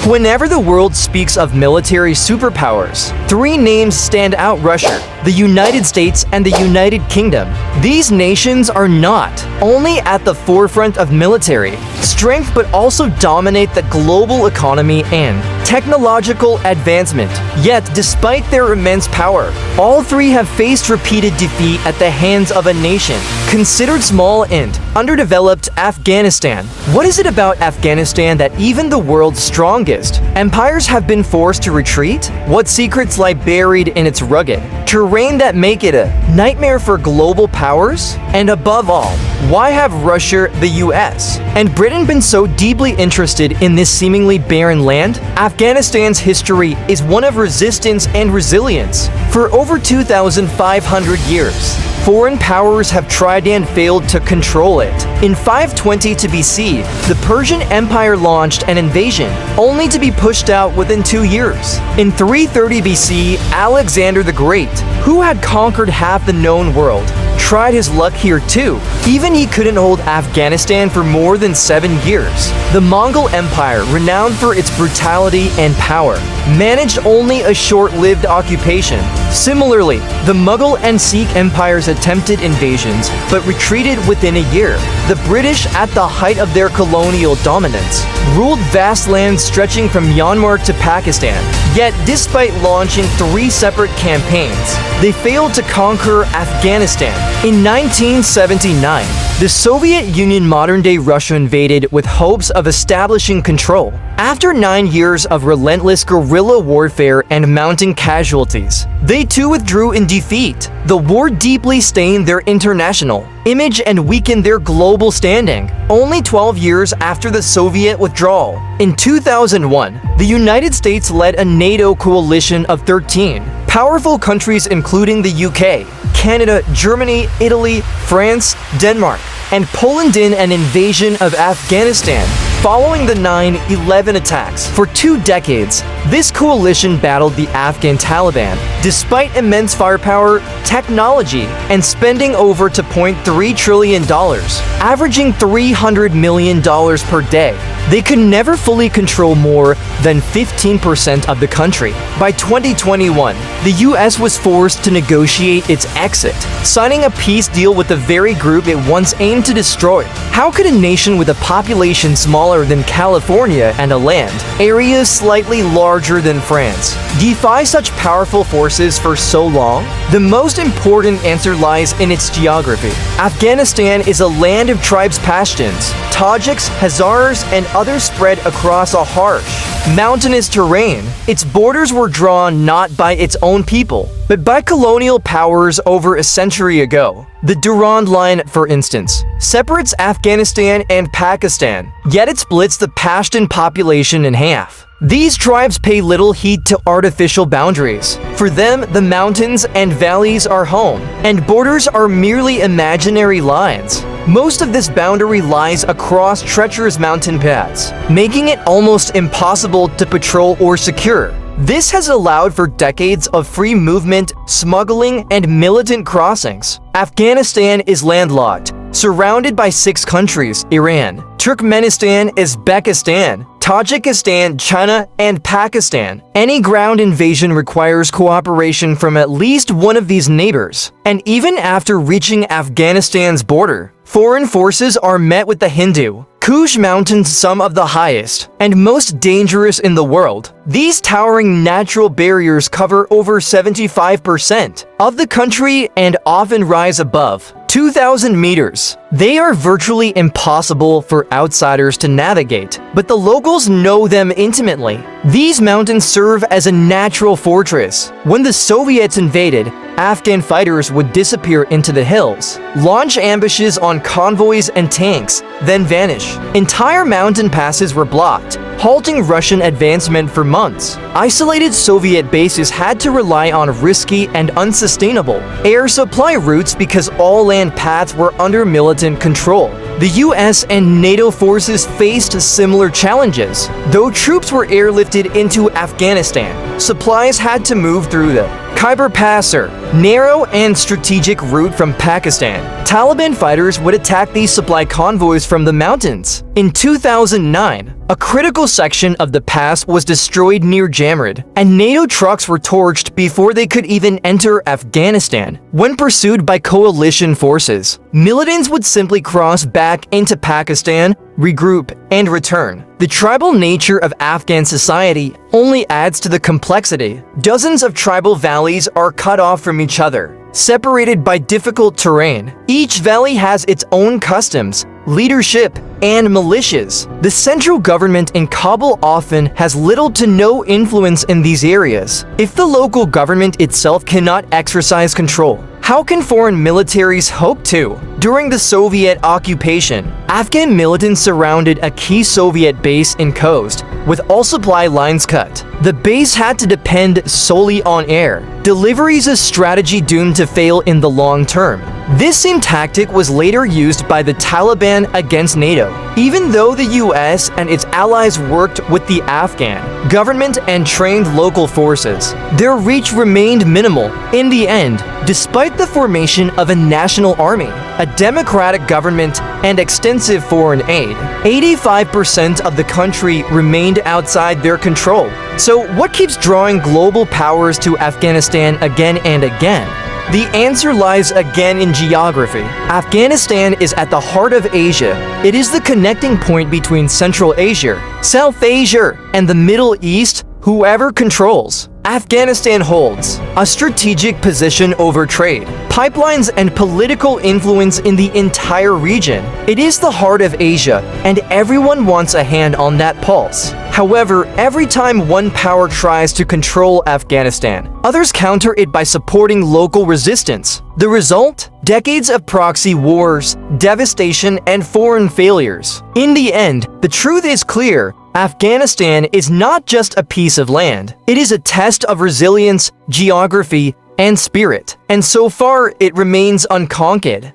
Whenever the world speaks of military superpowers, three names stand out: Russia, the United States, and the United Kingdom. These nations are not only at the forefront of military strength but also dominate the global economy and technological advancement. Yet, despite their immense power, all three have faced repeated defeat at the hands of a nation considered small and underdeveloped: Afghanistan. What is it about Afghanistan that even the world's strongest empires have been forced to retreat? What secrets lie buried in its rugged terrain that make it a nightmare for global powers? And above all, why have Russia, the US, and Britain been so deeply interested in this seemingly barren land? Afghanistan's history is one of resistance and resilience. For over 2,500 years, foreign powers have tried and failed to control it. In 522 BC, the Persian Empire launched an invasion, only to be pushed out within 2 years. In 330 BC, Alexander the Great, who had conquered half the known world, tried his luck here too. Even he couldn't hold Afghanistan for more than 7 years. The Mongol Empire, renowned for its brutality and power, managed only a short-lived occupation. Similarly, the Mughal and Sikh empires attempted invasions but retreated within a year. The British, at the height of their colonial dominance, ruled vast lands stretching from Myanmar to Pakistan. Yet, despite launching 3 separate campaigns, they failed to conquer Afghanistan. In 1979, the Soviet Union, modern-day Russia, invaded with hopes of establishing control. After 9 years of relentless guerrilla warfare and mounting casualties, they too withdrew in defeat. The war deeply stained their international image and weakened their global standing. Only 12 years after the Soviet withdrawal, in 2001, the United States led a NATO coalition of 13 powerful countries including the UK, Canada, Germany, Italy, France, Denmark, and Poland in an invasion of Afghanistan. Following the 9/11 attacks, for 2 decades, this coalition battled the Afghan Taliban. Despite immense firepower, technology, and spending over $2.3 trillion, averaging $300 million per day, they could never fully control more than 15% of the country. By 2021, the US was forced to negotiate its exit, signing a peace deal with the very group it once aimed to destroy. How could a nation with a population smaller than California and a land area slightly larger than France defy such powerful forces for so long? The most important answer lies in its geography. Afghanistan is a land of tribes: Pashtuns, Tajiks, Hazars, and others spread across a harsh, mountainous terrain. Its borders were drawn not by its own people, but by colonial powers over a century ago. The Durand line, for instance, separates Afghanistan and Pakistan, yet it splits the Pashtun population in half. These tribes pay little heed to artificial boundaries. For them, the mountains and valleys are home, and borders are merely imaginary lines. Most of this boundary lies across treacherous mountain paths, making it almost impossible to patrol or secure. This has allowed for decades of free movement, smuggling, and militant crossings. Afghanistan is landlocked, surrounded by 6 countries: Iran, Turkmenistan, Uzbekistan, Tajikistan, China, and Pakistan. Any ground invasion requires cooperation from at least one of these neighbors. And even after reaching Afghanistan's border, foreign forces are met with the Hindu Kush mountains, some of the highest and most dangerous in the world. These towering natural barriers cover over 75% of the country and often rise above 2,000 meters. They are virtually impossible for outsiders to navigate, but the locals know them intimately. These mountains serve as a natural fortress. When the Soviets invaded, Afghan fighters would disappear into the hills, launch ambushes on convoys and tanks, then vanish. Entire mountain passes were blocked, halting Russian advancement for months. Isolated Soviet bases had to rely on risky and unsustainable air supply routes because all land paths were under militant control. The US and NATO forces faced similar challenges. Though troops were airlifted into Afghanistan, supplies had to move through the Khyber Pass, narrow and strategic route from Pakistan. Taliban fighters would attack these supply convoys from the mountains. In 2009, A critical section of the pass was destroyed near Jamrud, and NATO trucks were torched before they could even enter Afghanistan. When pursued by coalition forces, militants would simply cross back into Pakistan, regroup, and return. The tribal nature of Afghan society only adds to the complexity. Dozens of tribal valleys are cut off from each other, separated by difficult terrain. Each valley has its own customs, leadership, and militias. The central government in Kabul often has little to no influence in these areas. If the local government itself cannot exercise control, how can foreign militaries hope to? During the Soviet occupation, Afghan militants surrounded a key Soviet base in Khost, with all supply lines cut. The base had to depend solely on air. Deliveries, a strategy doomed to fail in the long term. This same tactic was later used by the Taliban against NATO. Even though the US and its allies worked with the Afghan government and trained local forces, their reach remained minimal. In the end, despite the formation of a national army, a democratic government, and extensive foreign aid, 85% of the country remained outside their control. So what keeps drawing global powers to Afghanistan again and again? The answer lies again in geography. Afghanistan is at the heart of Asia. It is the connecting point between Central Asia, South Asia, and the Middle East. Whoever controls Afghanistan holds a strategic position over trade, pipelines, and political influence in the entire region. It is the heart of Asia, and everyone wants a hand on that pulse. However, every time one power tries to control Afghanistan, others counter it by supporting local resistance. The result? Decades of proxy wars, devastation, and foreign failures. In the end, the truth is clear. Afghanistan is not just a piece of land. It is a test of resilience, geography, and spirit. And so far, it remains unconquered.